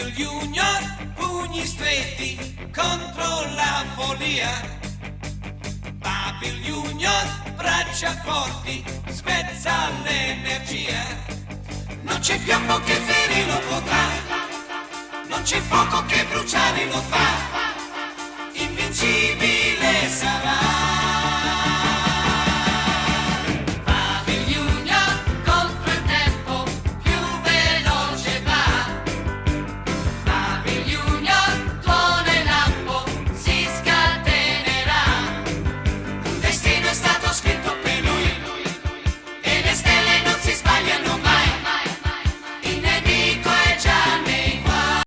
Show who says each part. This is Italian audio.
Speaker 1: Champion Junior, pugni stretti contro la follia. Babil Junior, braccia forti, spezza l'energia. Non c'è piombo che ferirlo potrà, non c'è fuoco che bruciare lo fa, invincibile sarà.